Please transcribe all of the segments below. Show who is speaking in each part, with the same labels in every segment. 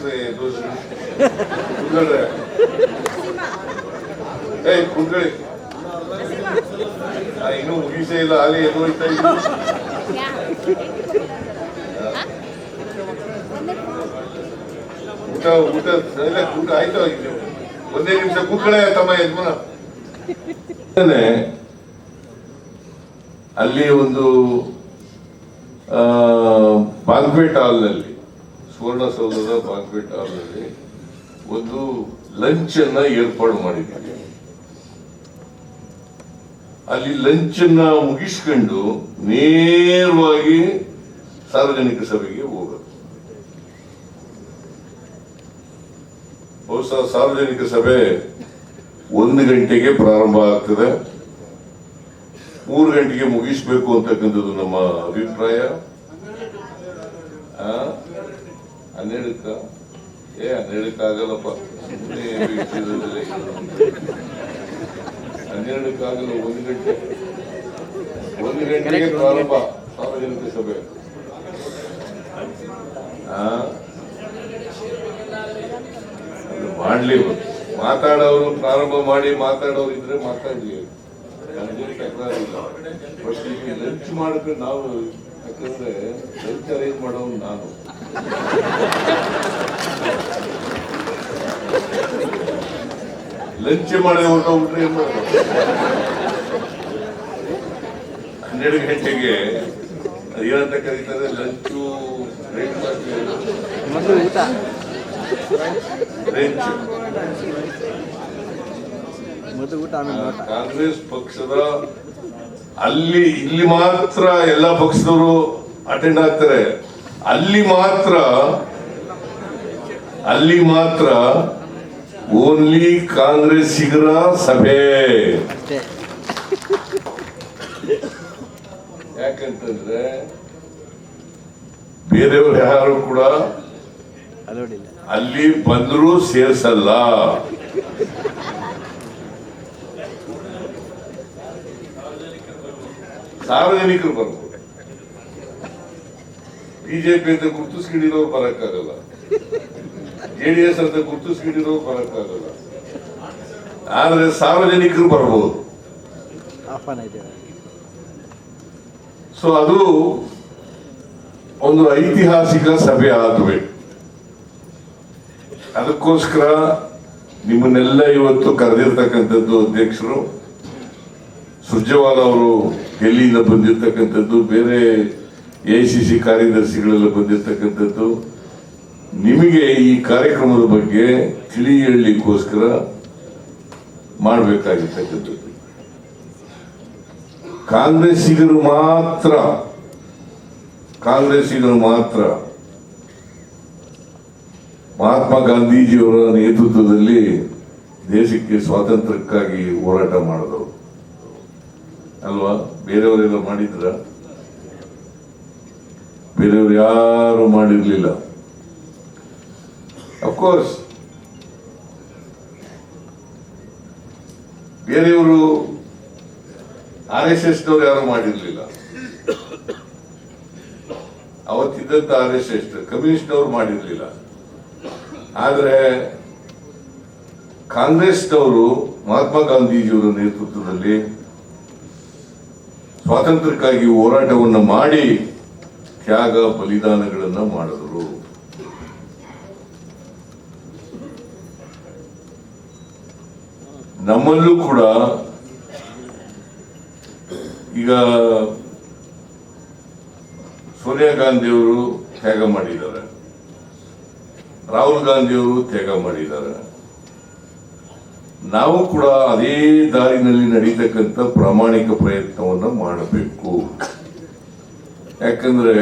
Speaker 1: ಹಾಕ್ರೆ ಕುಂತ್ಕೊಳ್ರೆ ಕುಂತ್ಕೊಳ್ಳಿ ಇನ್ನೂ ಮುಗಿಸೇ ಇಲ್ಲ ಅಲ್ಲಿ ಎದ್ದು ಹೋಯ್ತಾ ಇದ್ದೀನಿ ಊಟ ಊಟ ಊಟ ಆಯ್ತು ಒಂದೇ ನಿಮಿಷ ಕೂತ್ಕೊಳ್ಳೆ ತಮ್ಮ ಯಜಮಾನ ಅಲ್ಲಿ ಒಂದು ಬಾಗ್ಬೇಟ್ ಹಾಲ್ನಲ್ಲಿ ಸುವರ್ಣಸೌಧದ ಬಾಗ್ಬೇಟ್ ಹಾಲ್ನಲ್ಲಿ ಒಂದು ಲಂಚ್ ಅನ್ನ ಏರ್ಪಾಡು ಮಾಡಿದ್ದೀವಿ. ಅಲ್ಲಿ ಲಂಚ್ ಅನ್ನ ಮುಗಿಸ್ಕೊಂಡು ನೇರವಾಗಿ ಸಾರ್ವಜನಿಕ ಸಭೆಗೆ ಹೋಗೋದು. ಬಹುಶಃ ಸಾರ್ವಜನಿಕ ಸಭೆ 1 ಗಂಟೆಗೆ ಪ್ರಾರಂಭ ಆಗ್ತದೆ, 3 ಗಂಟೆಗೆ ಮುಗಿಸ್ಬೇಕು ಅಂತಕ್ಕಂಥದ್ದು ನಮ್ಮ ಅಭಿಪ್ರಾಯ. 12ಕ್ಕೆ ಆಗಲ್ಲಪ್ಪ, 12ಕ್ಕೆ ಆಗಲ್ಲ. 1 ಗಂಟೆಗೆ ಪ್ರಾರಂಭ ಸಾರ್ವಜನಿಕ ಸಭೆ. ಮಾಡ್ಲಿ, ಮಾತಾಡೋರು ಪ್ರಾರಂಭ ಮಾಡಿ ಮಾತಾಡೋರು ಇದ್ರೆ ಮಾತಾಡ್ಲಿ, ನನಗೇನು ತಕರಾರಿಲ್ಲ. ಬಟ್ ಈಗ ಲಂಚ್ ಮಾಡ್ಕೊಂಡು ನಾವು, ಯಾಕಂದ್ರೆ ಲಂಚ್ ಅರೇಂಜ್ ಮಾಡೋನು ನಾನು. ಲಂಚ್ ಮಾಡಿ ಹೊರಟೋಗ್ಬಿಟ್ರೆ ಏನ್ ಮಾಡೋದು? 12 ಗಂಟೆಗೆ ಏನಂತ ಕರೀತಾರೆ, ಲಂಚು ಬ್ರೇಕ್ಫಾಸ್ಟ್ ಊಟ ಕಾಂಗ್ರೆಸ್ ಪಕ್ಷದ ಇಲ್ಲಿ ಮಾತ್ರ ಎಲ್ಲ ಪಕ್ಷದವರು ಅಟೆಂಡ್ ಆಗ್ತಾರೆ. ಅಲ್ಲಿ ಮಾತ್ರ ಓನ್ಲಿ ಕಾಂಗ್ರೆಸ್ಸಿಗರ ಸಭೆ. ಯಾಕಂತಂದ್ರೆ ಬೇರೆಯವರು ಯಾರು ಕೂಡ ಅಲ್ಲಿ ಬಂದರೂ ಸೇರಿಸಲ್ಲ. ಸಾರ್ವಜನಿಕರು ಬರ್ಬೋದು. ಬಿಜೆಪಿ ಅಂತ ಗುರುತಿಸ್ಕೊಂಡಿರೋರು ಬರಕ್ಕಾಗಲ್ಲ, JDS ಅಂತ ಗುರುತಿಸ್ಕೊಂಡಿರೋರು ಬರಕ್ಕಾಗಲ್ಲ, ಆದ್ರೆ ಸಾರ್ವಜನಿಕರು ಬರ್ಬೋದು. ಸೊ ಅದು ಒಂದು ಐತಿಹಾಸಿಕ ಸಭೆ ಆಗಬೇಕು. ಅದಕ್ಕೋಸ್ಕರ ನಿಮ್ಮನ್ನೆಲ್ಲ ಇವತ್ತು ಕರೆದಿರ್ತಕ್ಕಂಥದ್ದು ಅಧ್ಯಕ್ಷರು ಸುರ್ಜೇವಾಲ ಅವರು ಡೆಲ್ಲಿಯಿಂದ ಬಂದಿರತಕ್ಕಂಥದ್ದು, ಬೇರೆ AICC ಕಾರ್ಯದರ್ಶಿಗಳೆಲ್ಲ ಬಂದಿರತಕ್ಕಂಥದ್ದು, ನಿಮಗೆ ಈ ಕಾರ್ಯಕ್ರಮದ ಬಗ್ಗೆ ತಿಳಿ ಹೇಳಲಿಕ್ಕೋಸ್ಕರ ಮಾಡಬೇಕಾಗಿರ್ತಕ್ಕಂಥದ್ದು. ಕಾಂಗ್ರೆಸ್ಸಿಗರು ಮಾತ್ರ ಮಹಾತ್ಮ ಗಾಂಧೀಜಿಯವರ ನೇತೃತ್ವದಲ್ಲಿ ದೇಶಕ್ಕೆ ಸ್ವಾತಂತ್ರ್ಯಕ್ಕಾಗಿ ಹೋರಾಟ ಮಾಡಿದವರು ಅಲ್ವಾ? ಬೇರೆಯವರೆಲ್ಲ ಮಾಡಿದ್ರ? ಬೇರೆಯವರು ಯಾರು ಮಾಡಿರ್ಲಿಲ್ಲ. ಅಫ್ಕೋರ್ಸ್ ಬೇರೆಯವರು RSSನವ್ರು ಯಾರು ಮಾಡಿರ್ಲಿಲ್ಲ. ಅವತ್ತಿದ್ದಂತ RSS ಕಮ್ಯುನಿಸ್ಟ್ನವ್ರು ಮಾಡಿರ್ಲಿಲ್ಲ. ಆದ್ರೆ ಕಾಂಗ್ರೆಸ್ನವರು ಮಹಾತ್ಮ ಗಾಂಧೀಜಿಯವರ ನೇತೃತ್ವದಲ್ಲಿ ಸ್ವಾತಂತ್ರ್ಯಕ್ಕಾಗಿ ಹೋರಾಟವನ್ನು ಮಾಡಿ ತ್ಯಾಗ ಬಲಿದಾನಗಳನ್ನ ಮಾಡಿದರು. ನಮ್ಮಲ್ಲೂ ಕೂಡ ಈಗ ಸೋನಿಯಾ ಗಾಂಧಿಯವರು ತ್ಯಾಗ ಮಾಡಿದ್ದಾರೆ, ರಾಹುಲ್ ಗಾಂಧಿಯವರು ತ್ಯಾಗ ಮಾಡಿದ್ದಾರೆ. ನಾವು ಕೂಡ ಅದೇ ದಾರಿನಲ್ಲಿ ನಡೀತಕ್ಕಂಥ ಪ್ರಾಮಾಣಿಕ ಪ್ರಯತ್ನವನ್ನು ಮಾಡಬೇಕು. ಯಾಕಂದ್ರೆ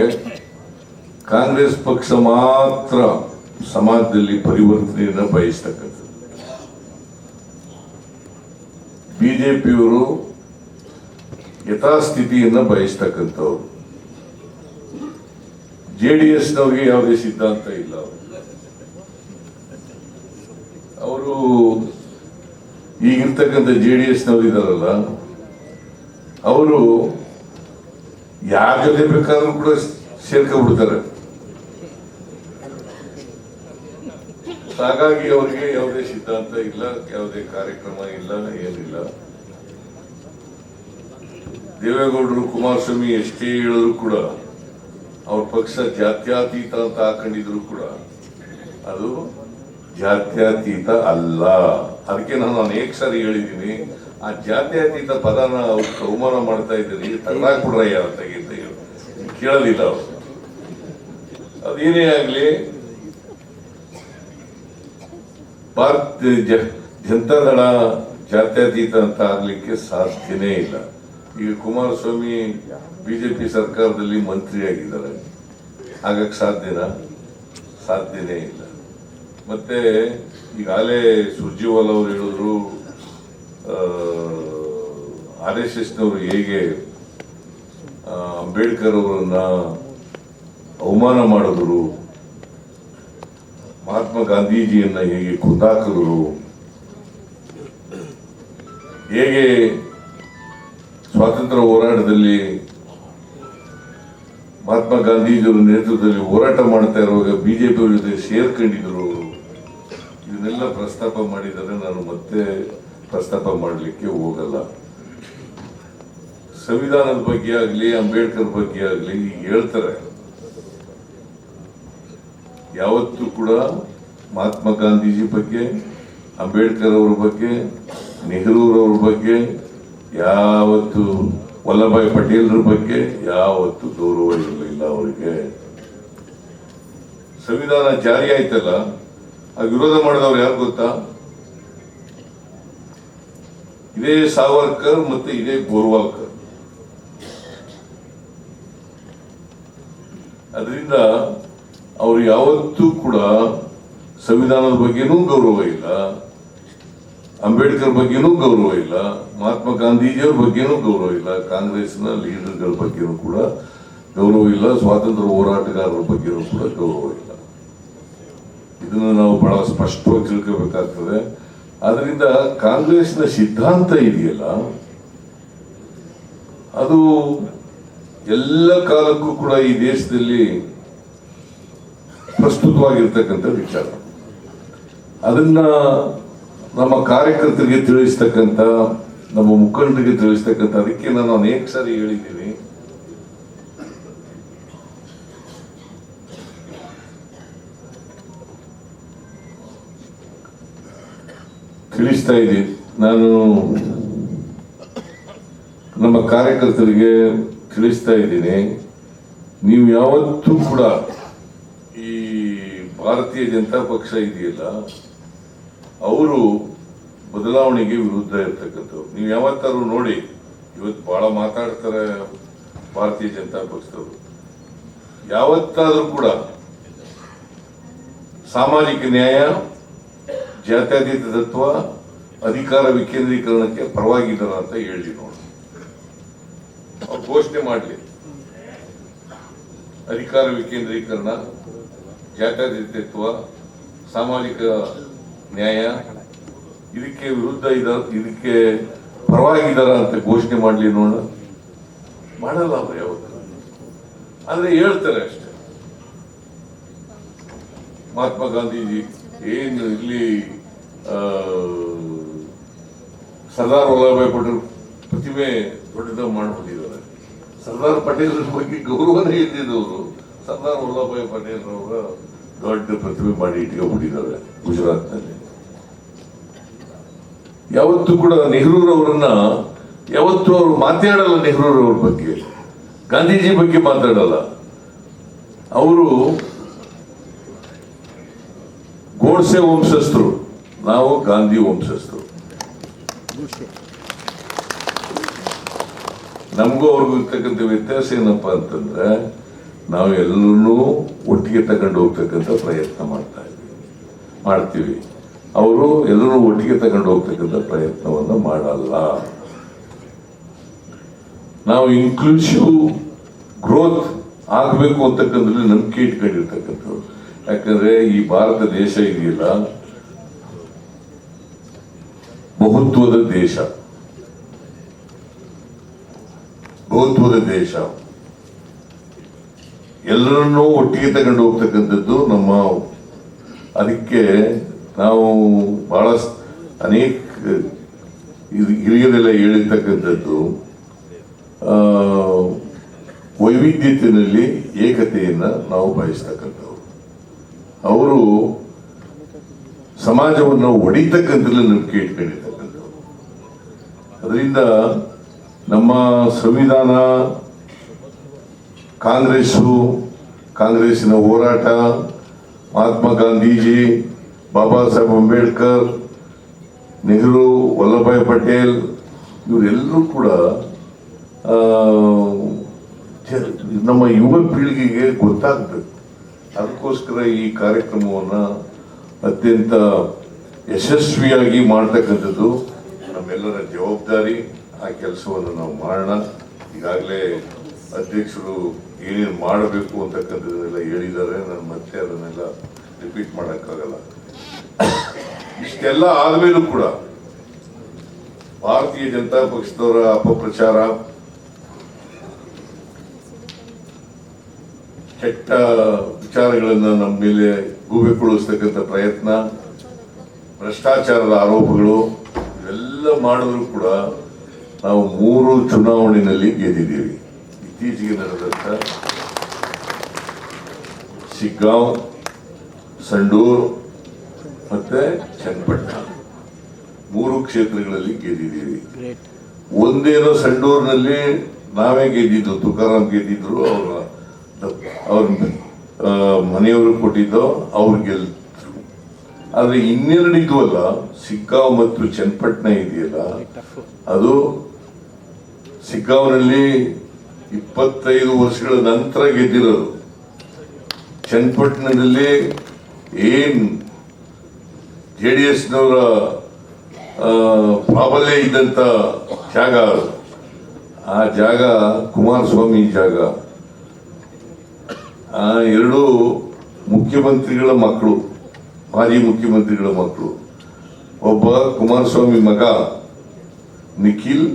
Speaker 1: ಕಾಂಗ್ರೆಸ್ ಪಕ್ಷ ಮಾತ್ರ ಸಮಾಜದಲ್ಲಿ ಪರಿವರ್ತನೆಯನ್ನು ಬಯಸ್ತಕ್ಕಂಥದ್ದು. ಬಿಜೆಪಿಯವರು ಯಥಾಸ್ಥಿತಿಯನ್ನು ಬಯಸ್ತಕ್ಕಂಥವ್ರು. JDSನವ್ರಿಗೆ ಯಾವುದೇ ಸಿದ್ಧಾಂತ ಇಲ್ಲ. ಅವರು ಈಗಿರ್ತಕ್ಕಂಥ JDSನವ್ರು ಇದಾರಲ್ಲ, ಅವರು ಯಾರ ಜೊತೆ ಬೇಕಾದ್ರೂ ಕೂಡ ಸೇರ್ಕೊಂಡ್ಬಿಡ್ತಾರೆ. ಹಾಗಾಗಿ ಅವರಿಗೆ ಯಾವುದೇ ಸಿದ್ಧಾಂತ ಇಲ್ಲ, ಯಾವುದೇ ಕಾರ್ಯಕ್ರಮ ಇಲ್ಲ, ಏನಿಲ್ಲ. ದೇವೇಗೌಡರು ಕುಮಾರಸ್ವಾಮಿ ಎಷ್ಟೇ ಹೇಳಿದ್ರು ಕೂಡ ಅವ್ರ ಪಕ್ಷ ಜಾತ್ಯತೀತ ಅಂತ ಹಾಕೊಂಡಿದ್ರು ಕೂಡ ಅದು ಜಾತ್ಯತೀತ ಅಲ್ಲ. ಅದಕ್ಕೆ ನಾನು ಅನೇಕ ಸಾರಿ ಹೇಳಿದ್ದೀನಿ, ಆ ಜಾತ್ಯತೀತ ಪದನ ಅವ್ರಿಗೆ ಅವಮಾನ ಮಾಡ್ತಾ ಇದ್ದೀರಿ, ತಗಲಾಕ್ಬಿಡ್ರಯ್ಯ ಅಂತ ಕೇಳಲಿಲ್ಲ ಅವರು. ಅದೇನೇ ಆಗ್ಲಿ, ಭಾರತೀಯ ಜನತಾದಳ ಜಾತ್ಯತೀತ ಅಂತ ಆಗ್ಲಿಕ್ಕೆ ಸಾಧ್ಯನೇ ಇಲ್ಲ. ಈಗ ಕುಮಾರಸ್ವಾಮಿ ಬಿಜೆಪಿ ಸರ್ಕಾರದಲ್ಲಿ ಮಂತ್ರಿ ಆಗಿದ್ದಾರೆ, ಹಾಗಾಗಿ ಸಾಧ್ಯನೇ ಇಲ್ಲ. ಮತ್ತೆ ಈಗಾಗಲೇ ಸುರ್ಜಿವಾಲ್ ಅವರು ಹೇಳಿದ್ರು, RSSನವರು ಹೇಗೆ ಅಂಬೇಡ್ಕರ್ ಅವರನ್ನ ಅವಮಾನ ಮಾಡಿದ್ರು, ಮಹಾತ್ಮ ಗಾಂಧೀಜಿಯನ್ನ ಹೇಗೆ ಕೊಂದಾಕಿದ್ರು, ಹೇಗೆ ಸ್ವಾತಂತ್ರ್ಯ ಹೋರಾಟದಲ್ಲಿ ಮಹಾತ್ಮ ಗಾಂಧೀಜಿಯವರ ನೇತೃತ್ವದಲ್ಲಿ ಹೋರಾಟ ಮಾಡ್ತಾ ಇರುವಾಗ ಬಿಜೆಪಿ ಜೊತೆ ಸೇರ್ಕೊಂಡಿದ್ರು. ಇದನ್ನೆಲ್ಲ ಪ್ರಸ್ತಾಪ ಮಾಡಿದರೆ ನಾನು ಮತ್ತೆ ಪ್ರಸ್ತಾಪ ಮಾಡಲಿಕ್ಕೆ ಹೋಗಲ್ಲ. ಸಂವಿಧಾನದ ಬಗ್ಗೆ ಆಗಲಿ, ಅಂಬೇಡ್ಕರ್ ಬಗ್ಗೆ ಆಗಲಿ ಹೇಳ್ತಾರೆ. ಯಾವತ್ತೂ ಕೂಡ ಮಹಾತ್ಮ ಗಾಂಧೀಜಿ ಬಗ್ಗೆ, ಅಂಬೇಡ್ಕರ್ ಅವರ ಬಗ್ಗೆ, ನೆಹರೂರವ್ರ ಬಗ್ಗೆ, ಯಾವತ್ತು ವಲ್ಲಭಾಯ್ ಪಟೇಲ್ರ ಬಗ್ಗೆ ಯಾವತ್ತು ಗೌರವ ಇರಲಿಲ್ಲ ಅವರಿಗೆ. ಸಂವಿಧಾನ ಜಾರಿ ಆಯ್ತಲ್ಲ, ಆ ವಿರೋಧ ಮಾಡಿದವ್ರು ಯಾರು ಗೊತ್ತಾ? ಇದೇ ಸಾವರ್ಕರ್ ಮತ್ತೆ ಇದೇ ಗೋರ್ವಾಲ್ಕರ್. ಅದರಿಂದ ಅವರು ಯಾವತ್ತೂ ಕೂಡ ಸಂವಿಧಾನದ ಬಗ್ಗೆನೂ ಗೌರವ ಇಲ್ಲ, ಅಂಬೇಡ್ಕರ್ ಬಗ್ಗೆನೂ ಗೌರವ ಇಲ್ಲ, ಮಹಾತ್ಮ ಗಾಂಧೀಜಿಯವ್ರ ಬಗ್ಗೆನೂ ಗೌರವ ಇಲ್ಲ, ಕಾಂಗ್ರೆಸ್ನ ಲೀಡರ್ಗಳ ಬಗ್ಗೆನೂ ಕೂಡ ಗೌರವ ಇಲ್ಲ, ಸ್ವಾತಂತ್ರ್ಯ ಹೋರಾಟಗಾರರ ಬಗ್ಗೆನೂ ಕೂಡ ಗೌರವ ಇಲ್ಲ. ಇದನ್ನು ನಾವು ಬಹಳ ಸ್ಪಷ್ಟವಾಗಿ ತಿಳ್ಕೋಬೇಕಾಗ್ತದೆ. ಆದ್ರಿಂದ ಕಾಂಗ್ರೆಸ್ನ ಸಿದ್ಧಾಂತ ಇದೆಯಲ್ಲ, ಅದು ಎಲ್ಲ ಕಾಲಕ್ಕೂ ಕೂಡ ಈ ದೇಶದಲ್ಲಿ ಪ್ರಸ್ತುತವಾಗಿರ್ತಕ್ಕಂಥ ವಿಚಾರ. ಅದನ್ನ ನಮ್ಮ ಕಾರ್ಯಕರ್ತರಿಗೆ ತಿಳಿಸ್ತಕ್ಕಂಥ, ನಮ್ಮ ಮುಖಂಡರಿಗೆ ತಿಳಿಸ್ತಕ್ಕಂಥ, ಅದಕ್ಕೆ ನಾನು ಅನೇಕ ಸಾರಿ ಹೇಳಿದ್ದೀನಿ, ತಿಳಿಸ್ತಾ ಇದ್ದೀನಿ. ನಾನು ನಮ್ಮ ಕಾರ್ಯಕರ್ತರಿಗೆ ತಿಳಿಸ್ತಾ ಇದ್ದೀನಿ, ನೀವು ಯಾವತ್ತೂ ಕೂಡ ಈ ಭಾರತೀಯ ಜನತಾ ಪಕ್ಷ ಇದೆಯಲ್ಲ, ಅವರು ಬದಲಾವಣೆಗೆ ವಿರುದ್ಧ ಇರ್ತಕ್ಕಂಥವ್ರು. ನೀವು ಯಾವತ್ತಾರು ನೋಡಿ, ಇವತ್ತು ಬಹಳ ಮಾತಾಡ್ತಾರೆ ಭಾರತೀಯ ಜನತಾ ಪಕ್ಷದವರು. ಯಾವತ್ತಾದ್ರೂ ಕೂಡ ಸಾಮಾಜಿಕ ನ್ಯಾಯ, ಜಾತ್ಯತೀತ ತತ್ವ, ಅಧಿಕಾರ ವಿಕೇಂದ್ರೀಕರಣಕ್ಕೆ ಪರವಾಗಿದ್ದಾರ ಅಂತ ಹೇಳಿ ನೋಡಿ. ಅವ್ರು ಘೋಷಣೆ ಮಾಡಲಿ, ಅಧಿಕಾರ ವಿಕೇಂದ್ರೀಕರಣ, ಜಾತ್ಯತೀತತ್ವ, ಸಾಮಾಜಿಕ ನ್ಯಾಯ ಇದಕ್ಕೆ ವಿರುದ್ಧ ಇದಕ್ಕೆ ಪರವಾಗಿದ್ದಾರ ಅಂತ ಘೋಷಣೆ ಮಾಡಲಿ ನೋಡ. ಮಾಡಲ್ಲ ಅವ್ರು ಯಾವತ್ತು, ಆದ್ರೆ ಹೇಳ್ತಾರೆ ಅಷ್ಟೇ. ಮಹಾತ್ಮ ಗಾಂಧೀಜಿ ಏನು ಇಲ್ಲಿ ಸರ್ದಾರ್ ವಲ್ಲಭಾಯ್ ಪಟೇಲ್ ಪ್ರತಿಮೆ ದೊಡ್ಡದಾಗಿ ಮಾಡಿಬಿಟ್ಟಿದ್ದಾರೆ. ಸರ್ದಾರ್ ಪಟೇಲ್ ಬಗ್ಗೆ ಗೌರವನೇ ಇದ್ದಿದ್ದವರು ಸರ್ದಾರ್ ವಲ್ಲಭಾಯ್ ಪಟೇಲ್ ಅವರ ದೊಡ್ಡ ಪ್ರತಿಮೆ ಮಾಡಿ ಇಟ್ಕೊಂಡ್ಬಿಟ್ಟಿದ್ದಾರೆ ಗುಜರಾತ್ನಲ್ಲಿ. ಯಾವತ್ತೂ ಕೂಡ ನೆಹರೂರವರನ್ನ ಯಾವತ್ತೂ ಅವರು ಮಾತಾಡಲ್ಲ. ನೆಹರೂರವ್ರ ಬಗ್ಗೆ, ಗಾಂಧೀಜಿ ಬಗ್ಗೆ ಮಾತಾಡಲ್ಲ. ಅವರು ಗೋಡ್ಸೆ ವಂಶಸ್ಥರು, ನಾವು ಗಾಂಧಿ ವಂಶಸ್ಥರು. ನಮಗೂ ಅವ್ರಿಗೂ ಇರ್ತಕ್ಕಂಥ ವ್ಯತ್ಯಾಸ ಏನಪ್ಪಾ ಅಂತಂದ್ರೆ, ನಾವು ಎಲ್ಲರೂ ಒಟ್ಟಿಗೆ ತಗೊಂಡು ಹೋಗ್ತಕ್ಕಂಥ ಪ್ರಯತ್ನ ಮಾಡ್ತೀವಿ. ಅವರು ಎಲ್ಲರೂ ಒಟ್ಟಿಗೆ ತಗೊಂಡು ಹೋಗ್ತಕ್ಕಂಥ ಪ್ರಯತ್ನವನ್ನ ಮಾಡಲ್ಲ. ನಾವು ಇನ್ಕ್ಲೂಸಿವ್ ಗ್ರೋತ್ ಆಗಬೇಕು ಅಂತಕ್ಕಂಥದ್ದು ನಂಬಿಕೆ ಇಟ್ಕೊಂಡಿರ್ತಕ್ಕಂಥವ್ರು. ಯಾಕಂದ್ರೆ ಈ ಭಾರತ ದೇಶ ಇದೆಯಲ್ಲ, ಬಹುತ್ವದ ದೇಶ, ಎಲ್ಲರನ್ನೂ ಒಟ್ಟಿಗೆ ತಗೊಂಡು ಹೋಗ್ತಕ್ಕಂಥದ್ದು ನಮ್ಮ ಅದಕ್ಕೆ ನಾವು ಬಹಳ ಅನೇಕ ಹಿರಿಯರೆಲ್ಲ ಹೇಳಿರ್ತಕ್ಕಂಥದ್ದು ವೈವಿಧ್ಯತೆಯಲ್ಲಿ ಏಕತೆಯನ್ನು ನಾವು ಬಯಸ್ತಕ್ಕಂಥವ್ರು. ಅವರು ಸಮಾಜವನ್ನು ಒಡಿತಕ್ಕಂಥದ್ದು ನಂಬಿಕೆ ಇಟ್ಕೊಂಡಿರ್ತಕ್ಕಂಥವ್ರು. ಅದರಿಂದ ನಮ್ಮ ಸಂವಿಧಾನ, ಕಾಂಗ್ರೆಸ್ಸಿನ ಹೋರಾಟ, ಮಹಾತ್ಮ ಗಾಂಧೀಜಿ, ಬಾಬಾ ಸಾಹೇಬ್ ಅಂಬೇಡ್ಕರ್, ನೆಹರು, ವಲ್ಲಭಾಯ್ ಪಟೇಲ್ ಇವರೆಲ್ಲರೂ ಕೂಡ ನಮ್ಮ ಯುವ ಪೀಳಿಗೆಗೆ ಗೊತ್ತಾಗಬೇಕು. ಅದಕ್ಕೋಸ್ಕರ ಈ ಕಾರ್ಯಕ್ರಮವನ್ನು ಅತ್ಯಂತ ಯಶಸ್ವಿಯಾಗಿ ಮಾಡ್ತಕ್ಕಂಥದ್ದು ನಮ್ಮೆಲ್ಲರ ಜವಾಬ್ದಾರಿ. ಆ ಕೆಲಸವನ್ನು ನಾವು ಮಾಡೋಣ. ಈಗಾಗಲೇ ಅಧ್ಯಕ್ಷರು ಏನೇನು ಮಾಡಬೇಕು ಅಂತಕ್ಕಂಥದ್ದನ್ನೆಲ್ಲ ಹೇಳಿದ್ದಾರೆ. ನಾನು ಮತ್ತೆ ಅದನ್ನೆಲ್ಲ ರಿಪೀಟ್ ಮಾಡೋಕ್ಕಾಗಲ್ಲ. ಇಷ್ಟೆಲ್ಲ ಆದಮೇಲೂ ಕೂಡ ಭಾರತೀಯ ಜನತಾ ಪಕ್ಷದವರ ಅಪಪ್ರಚಾರ, ಕೆಟ್ಟ ವಿಚಾರಗಳನ್ನು ನಮ್ಮ ಮೇಲೆ ಗೂಬೆಗೊಳಿಸ್ತಕ್ಕಂಥ ಪ್ರಯತ್ನ, ಭ್ರಷ್ಟಾಚಾರದ ಆರೋಪಗಳು ಇವೆಲ್ಲ ಮಾಡಿದ್ರು ಕೂಡ ನಾವು 3 ಚುನಾವಣೆಯಲ್ಲಿ ಗೆದ್ದಿದ್ದೀವಿ. ಇತ್ತೀಚೆಗೆ ನಡೆದಂಥ ಶಿಗ್ಗಾಂವ್, ಸಂಡೂರು ಮತ್ತೆ ಚನ್ನಪಟ್ಟಣ 3 ಕ್ಷೇತ್ರಗಳಲ್ಲಿ ಗೆದ್ದಿದ್ದೀವಿ. ಒಂದೇನೋ ಸಂಡೂರಿನಲ್ಲಿ ನಾವೇ ಗೆದ್ದಿದ್ದು, ತುಕಾರಾಮ್ ಗೆದ್ದಿದ್ರು, ಅವ್ರ ಮನೆಯವರು ಕೊಟ್ಟಿದ್ದೋ ಅವ್ರು ಗೆಲ್ದ್ರು. ಆದ್ರೆ ಇನ್ನೆರಡು ಇದ್ವಲ್ಲ, ಶಿಗ್ಗಾಂವ್ ಮತ್ತು ಚನ್ನಪಟ್ಟಣ ಇದೆಯಲ್ಲ, ಅದು ಶಿಗ್ಗಾಂವ್ನಲ್ಲಿ 25 ವರ್ಷಗಳ ನಂತರ ಗೆದ್ದಿರೋದು. ಚನ್ನಪಟ್ಟಣದಲ್ಲಿ ಏನ್ JDSನವರ ಪ್ರಾಬಲ್ಯ ಇದ್ದಂತ ಜಾಗ, ಆ ಜಾಗ ಕುಮಾರಸ್ವಾಮಿ ಜಾಗ. ಆ 2 ಮುಖ್ಯಮಂತ್ರಿಗಳ ಮಕ್ಕಳು, ಮಾಜಿ ಮುಖ್ಯಮಂತ್ರಿಗಳ ಮಕ್ಕಳು. ಒಬ್ಬ ಕುಮಾರಸ್ವಾಮಿ ಮಗ ನಿಖಿಲ್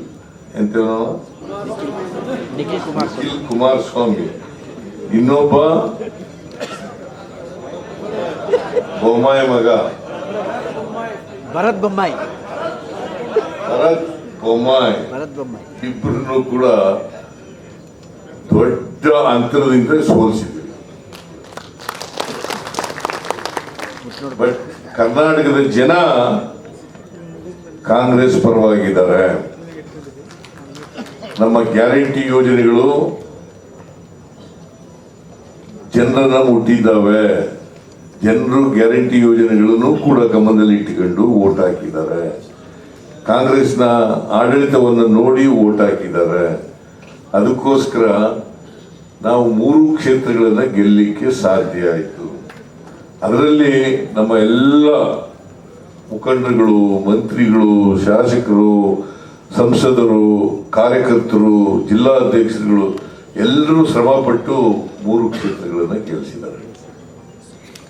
Speaker 1: ಕುಮಾರಸ್ವಾಮಿ, ಇನ್ನೊಬ್ಬ ಬೊಮ್ಮಾಯಿ ಮಗ
Speaker 2: ಭರತ್ ಬೊಮ್ಮಾಯಿ.
Speaker 1: ಇಬ್ಬರನ್ನು ಕೂಡ ದೊಡ್ಡ ಅಂತರದಿಂದ ಸೋಲಿಸಿದ್ವಿ. ಬಟ್ ಕರ್ನಾಟಕದ ಜನ ಕಾಂಗ್ರೆಸ್ ಪರವಾಗಿದ್ದಾರೆ. ನಮ್ಮ ಗ್ಯಾರಂಟಿ ಯೋಜನೆಗಳು ಜನರನ್ನ ಮುಟ್ಟಿದ್ದಾವೆ. ಜನರು ಗ್ಯಾರಂಟಿ ಯೋಜನೆಗಳನ್ನು ಕೂಡ ಗಮನದಲ್ಲಿ ಇಟ್ಟುಕೊಂಡು ವೋಟ್ ಹಾಕಿದ್ದಾರೆ. ಕಾಂಗ್ರೆಸ್ನ ಆಡಳಿತವನ್ನು ನೋಡಿ ವೋಟ್ ಹಾಕಿದ್ದಾರೆ. ಅದಕ್ಕೋಸ್ಕರ ನಾವು 3 ಕ್ಷೇತ್ರಗಳನ್ನು ಗೆಲ್ಲಲಿಕ್ಕೆ ಸಾಧ್ಯ ಆಯಿತು. ಅದರಲ್ಲಿ ನಮ್ಮ ಎಲ್ಲ ಮುಖಂಡರುಗಳು, ಮಂತ್ರಿಗಳು, ಶಾಸಕರು, ಸಂಸದರು, ಕಾರ್ಯಕರ್ತರು, ಜಿಲ್ಲಾಧ್ಯಕ್ಷರುಗಳು ಎಲ್ಲರೂ ಶ್ರಮಪಟ್ಟು 3 ಕ್ಷೇತ್ರಗಳನ್ನು ಗೆಲ್ಲಿಸಿದ್ದಾರೆ.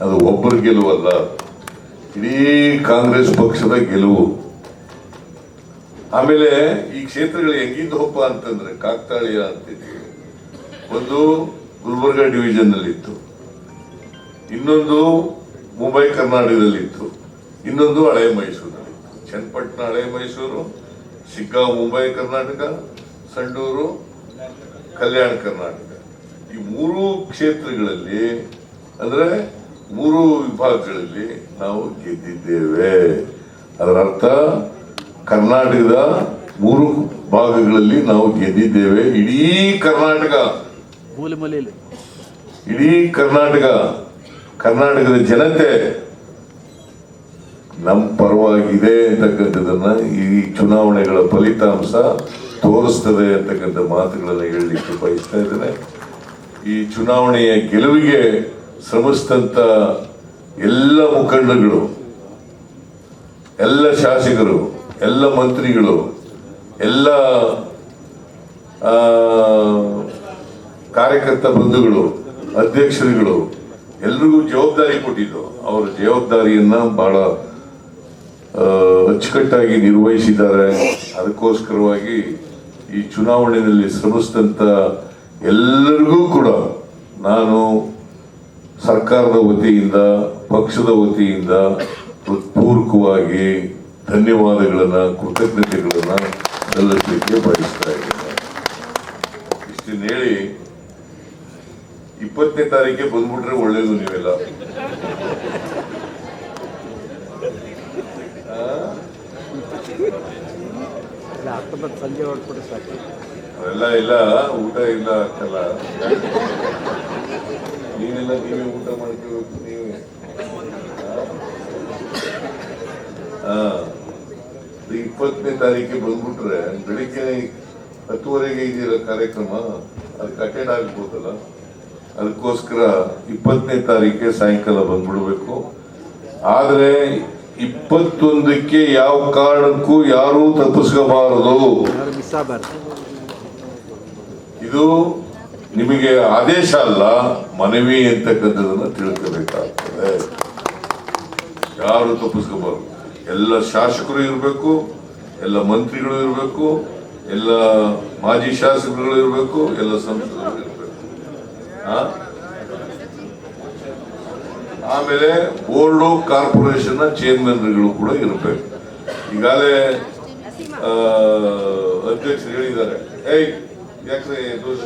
Speaker 1: ಅದು ಒಬ್ಬರ ಗೆಲುವಲ್ಲ, ಇಡೀ ಕಾಂಗ್ರೆಸ್ ಪಕ್ಷದ ಗೆಲುವು. ಆಮೇಲೆ ಈ ಕ್ಷೇತ್ರಗಳು ಹೆಂಗಿದ್ದವಪ್ಪ ಅಂತಂದ್ರೆ, ಕಾಕ್ತಾಳೀಯ ಅಂತಿದ್ವಿ. ಒಂದು ಗುಲ್ಬರ್ಗ ಡಿವಿಷನ್ ನಲ್ಲಿತ್ತು, ಇನ್ನೊಂದು ಮುಂಬೈ ಕರ್ನಾಟಕದಲ್ಲಿತ್ತು, ಇನ್ನೊಂದು ಹಳೆ ಮೈಸೂರಿನಲ್ಲಿತ್ತು. ಚನ್ನಪಟ್ಟಣ ಹಳೆ ಮೈಸೂರು, ಶಿಗ್ಗಾಂವ್ ಮುಂಬೈ ಕರ್ನಾಟಕ, ಸಂಡೂರು ಕಲ್ಯಾಣ ಕರ್ನಾಟಕ. ಈ 3 ಕ್ಷೇತ್ರಗಳಲ್ಲಿ ಅಂದ್ರೆ 3 ವಿಭಾಗಗಳಲ್ಲಿ ನಾವು ಗೆದ್ದಿದ್ದೇವೆ. ಅದರ ಅರ್ಥ ಕರ್ನಾಟಕದ 3 ಭಾಗಗಳಲ್ಲಿ ನಾವು ಗೆದ್ದಿದ್ದೇವೆ. ಇಡೀ ಕರ್ನಾಟಕದ ಜನತೆ ನಮ್ಮ ಪರವಾಗಿದೆ ಅಂತಕ್ಕಂಥದ್ದನ್ನ ಈ ಚುನಾವಣೆಗಳ ಫಲಿತಾಂಶ ತೋರಿಸ್ತದೆ ಅಂತಕ್ಕಂಥ ಮಾತುಗಳನ್ನು ಹೇಳಲಿಕ್ಕೆ ಬಯಸ್ತಾ ಇದ್ದೇನೆ. ಈ ಚುನಾವಣೆಯ ಗೆಲುವಿಗೆ ಶ್ರಮಿಸಿದಂತ ಎಲ್ಲ ಮುಖಂಡರುಗಳು, ಎಲ್ಲ ಶಾಸಕರು, ಎಲ್ಲ ಮಂತ್ರಿಗಳು, ಎಲ್ಲ ಕಾರ್ಯಕರ್ತ ಬಂಧುಗಳು, ಅಧ್ಯಕ್ಷರುಗಳು ಎಲ್ರಿಗೂ ಜವಾಬ್ದಾರಿ ಕೊಟ್ಟಿದ್ದು. ಅವರ ಜವಾಬ್ದಾರಿಯನ್ನ ಬಹಳ ಅಚ್ಚುಕಟ್ಟಾಗಿ ನಿರ್ವಹಿಸಿದ್ದಾರೆ. ಅದಕ್ಕೋಸ್ಕರವಾಗಿ ಈ ಚುನಾವಣೆಯಲ್ಲಿ ಶ್ರಮಿಸಿದಂತ ಎಲ್ಲರಿಗೂ ಕೂಡ ನಾನು ಸರ್ಕಾರದ ವತಿಯಿಂದ ಪಕ್ಷದ ವತಿಯಿಂದ ಹೃತ್ಪೂರ್ವಕವಾಗಿ ಧನ್ಯವಾದಗಳನ್ನ ಕೃತಜ್ಞತೆಗಳನ್ನ ಸಲ್ಲಿಸಲಿಕ್ಕೆ ಬಯಸ್ತಾ ಇದ್ದೇನೆ. ಇಷ್ಟನ್ನ ಹೇಳಿ 20ನೇ ತಾರೀಕಿಗೆ ಬಂದ್ಬಿಟ್ರೆ ಒಳ್ಳೇದು. ನೀವೆಲ್ಲ
Speaker 2: ಸಂಜೆ ಹೊರಟ್ಬಿಟ್ಟು ಸಾಕು.
Speaker 1: ಅವೆಲ್ಲ ಇಲ್ಲ, ಊಟ ಇಲ್ಲ ಆಗ್ತಲ್ಲ. ನೀವೆಲ್ಲ ನೀವೇ ಊಟ ಮಾಡ್ಕೋಬೇಕು. ನೀವೇ 20ನೇ ತಾರೀಕಿಗೆ ಬಂದ್ಬಿಟ್ರೆ ಬೆಳಿಗ್ಗೆ 10:30ಗೆ ಇದೆಯಲ್ಲ ಕಾರ್ಯಕ್ರಮ, ಅದಕ್ಕೆ ಅಟೆಂಡ್ ಆಗ್ಬೋದಲ್ಲ. ಅದಕ್ಕೋಸ್ಕರ 20ನೇ ತಾರೀಕಿಗೆ ಸಾಯಂಕಾಲ ಬಂದ್ಬಿಡ್ಬೇಕು. ಆದ್ರೆ 21ಕ್ಕೆ ಯಾವ ಕಾರಣಕ್ಕೂ ಯಾರೂ ತಪ್ಪಿಸ್ಕೋಬಾರದು. ಇದು ನಿಮಗೆ ಆದೇಶ ಅಲ್ಲ, ಮನವಿ ಅಂತಕ್ಕಂಥದನ್ನ ತಿಳ್ಕೋಬೇಕಾಗ್ತದೆ. ಯಾರು ತಪ್ಪಿಸ್ಕೋಬಾರದು. ಎಲ್ಲ ಶಾಸಕರು ಇರಬೇಕು, ಎಲ್ಲ ಮಂತ್ರಿಗಳು ಇರಬೇಕು, ಎಲ್ಲ ಮಾಜಿ ಶಾಸಕರು ಇರಬೇಕು, ಎಲ್ಲ ಸಂಸದರು ಇರಬೇಕು. ಆಮೇಲೆ ಬೋರ್ಡು ಕಾರ್ಪೊರೇಷನ್ ಚೇರ್ಮನ್ಗಳು ಕೂಡ ಇರಬೇಕು. ಈಗಾಗಲೇ ಅಧ್ಯಕ್ಷರು ಹೇಳಿದ್ದಾರೆ, ಯಾಕ್ರೆ ದೋಷ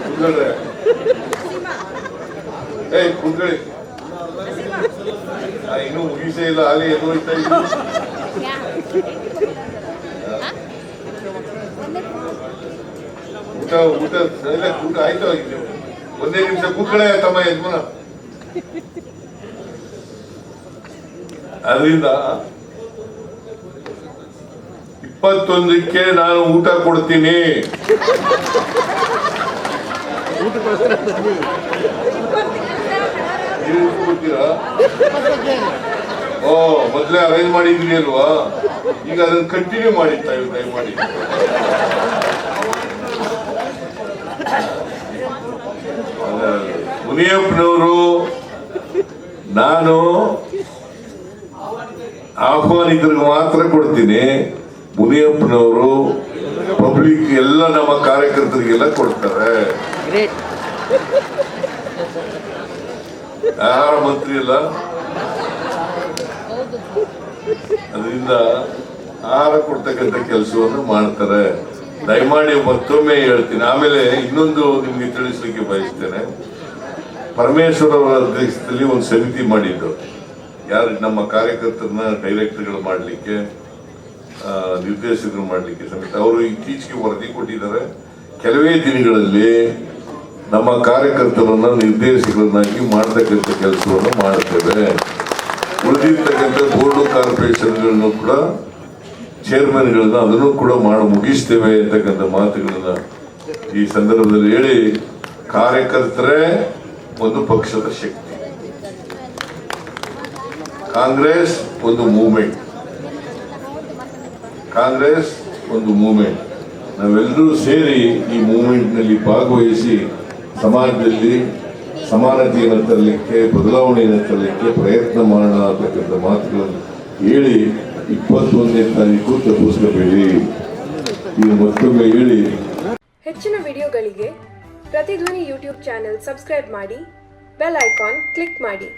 Speaker 1: ಕುತ್ಕೊಳ್ರೆ, ಕುತ್ಕೊಳ್ಳಿ, ಇನ್ನೂ ಮುಗಿಸೇ ಇಲ್ಲ, ಅಲ್ಲಿ ಎದ್ದು ಹೋಯ್ತಾ ಇದ್ದೀನಿ. ಊಟ ಆಯ್ತು. ಒಂದೇ ನಿಮಿಷ ಕೂತ್ಕಡೆ ತಮ್ಮ ಯಜಮಾನ. ಅದರಿಂದ 21ಕ್ಕೆ ನಾನು ಊಟ ಕೊಡ್ತೀನಿ. ಕೊಡ್ತೀರಾ? ಮೊದ್ಲೇ ಅರೇಂಜ್ ಮಾಡಿದ್ರಿ ಅಲ್ವಾ, ಈಗ ಅದನ್ನ ಕಂಟಿನ್ಯೂ ಮಾಡಿ ದಯಮಾಡಿ. ಮುನಿಯಪ್ಪನವರು ನಾನು ಆಹ್ವಾನಿತರಿಗೆ ಮಾತ್ರ ಕೊಡ್ತೀನಿ. ಮುನಿಯಪ್ಪನವರು ಪಬ್ಲಿಕ್ ಎಲ್ಲ ನಮ್ಮ ಕಾರ್ಯಕರ್ತರಿಗೆಲ್ಲ ಕೊಡ್ತಾರೆ. ಆಹಾರ ಮಂತ್ರಿ ಅಲ್ಲ, ಅದರಿಂದ ಆಹಾರ ಕೊಡ್ತಕ್ಕಂಥ ಕೆಲಸವನ್ನು ಮಾಡ್ತಾರೆ. ದಯಮಾಡಿ ಮತ್ತೊಮ್ಮೆ ಹೇಳ್ತೀನಿ. ಆಮೇಲೆ ಇನ್ನೊಂದು ನಿಮ್ಗೆ ತಿಳಿಸ್ಲಿಕ್ಕೆ ಬಯಸ್ತೇನೆ. ಪರಮೇಶ್ವರ್ ಅವರ ಅಧ್ಯಕ್ಷತೆಯಲ್ಲಿ ಒಂದು ಸಮಿತಿ ಮಾಡಿದ್ದು, ಯಾರು ನಮ್ಮ ಕಾರ್ಯಕರ್ತರನ್ನ ಡೈರೆಕ್ಟರ್ಗಳು ಮಾಡಲಿಕ್ಕೆ, ನಿರ್ದೇಶಕರು ಮಾಡಲಿಕ್ಕೆ ಸಮಿತಿ. ಅವರು ಇತ್ತೀಚೆಗೆ ವರದಿ ಕೊಟ್ಟಿದ್ದಾರೆ. ಕೆಲವೇ ದಿನಗಳಲ್ಲಿ ನಮ್ಮ ಕಾರ್ಯಕರ್ತರನ್ನ ನಿರ್ದೇಶಕರನ್ನಾಗಿ ಮಾಡತಕ್ಕಂಥ ಕೆಲಸವನ್ನು ಮಾಡುತ್ತೇವೆ. ಉಳಿದಿರ್ತಕ್ಕಂಥ ಬೋರ್ಡು ಕಾರ್ಪೊರೇಷನ್ಗಳನ್ನು ಕೂಡ ಚೇರ್ಮನ್ಗಳನ್ನ ಅದನ್ನು ಕೂಡ ಮುಗಿಸ್ತೇವೆ ಅಂತಕ್ಕಂಥ ಮಾತುಗಳನ್ನ ಈ ಸಂದರ್ಭದಲ್ಲಿ ಹೇಳಿ, ಕಾರ್ಯಕರ್ತರೇ ಒಂದು ಪಕ್ಷದ ಶಕ್ತಿ. ಕಾಂಗ್ರೆಸ್ ಒಂದು ಮೂವ್ಮೆಂಟ್, ಕಾಂಗ್ರೆಸ್ ಒಂದು ಮೂವ್ಮೆಂಟ್. ನಾವೆಲ್ಲರೂ ಸೇರಿ ಈ ಮೂವ್ಮೆಂಟ್ ನಲ್ಲಿ ಭಾಗವಹಿಸಿ ಸಮಾಜದಲ್ಲಿ ಸಮಾನತೆಯನ್ನು ತರಲಿಕ್ಕೆ, ಬದಲಾವಣೆಯನ್ನು ತರಲಿಕ್ಕೆ ಪ್ರಯತ್ನ ಮಾಡೋಣ ಅಂತಕ್ಕಂಥ ಮಾತುಗಳನ್ನು ಹೇಳಿ 21ನೇ ತಾರೀಕು ತಪ್ಪಿಸ್ಕೋಬೇಡಿ. ಇದು ಮತ್ತೊಮ್ಮೆ ಹೇಳಿ.
Speaker 3: ಹೆಚ್ಚಿನ ವಿಡಿಯೋಗಳಿಗೆ ಪ್ರತಿಧ್ವನಿ ಯೂಟ್ಯೂಬ್ ಚಾನೆಲ್ ಸಬ್ಸ್ಕ್ರೈಬ್ ಮಾಡಿ, ಬೆಲ್ ಐಕಾನ್ ಕ್ಲಿಕ್ ಮಾಡಿ.